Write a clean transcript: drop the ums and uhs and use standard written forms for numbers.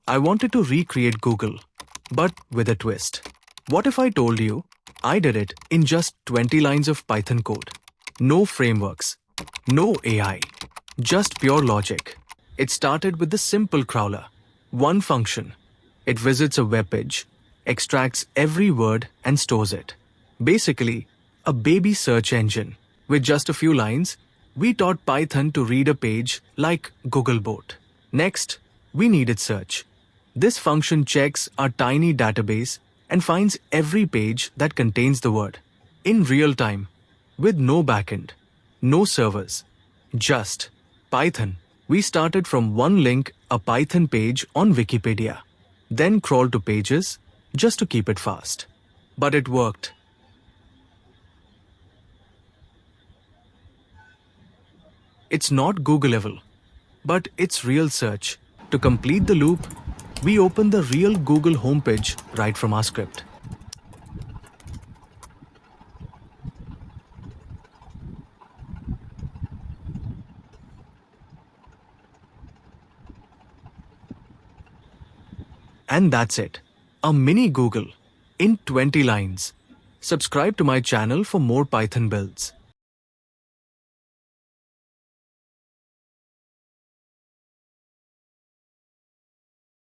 I wanted to recreate Google, but with a twist. What if I told you I did it in just 20 lines of Python code? No frameworks, no AI, just pure logic. It started with the simple crawler. One function. It visits a web page, extracts every word and stores it. Basically, a baby search engine. With just a few lines, we taught Python to read a page like Googlebot. Next, we needed search. This function checks our tiny database and finds every page that contains the word. In real time, with no backend, no servers, just Python. We started from one link, a Python page on Wikipedia, then crawled to pages just to keep it fast. But it worked. It's not Google level, but it's real search. To complete the loop, we open the real Google homepage right from our script. And that's it. A mini Google in 20 lines. Subscribe to my channel for more Python builds.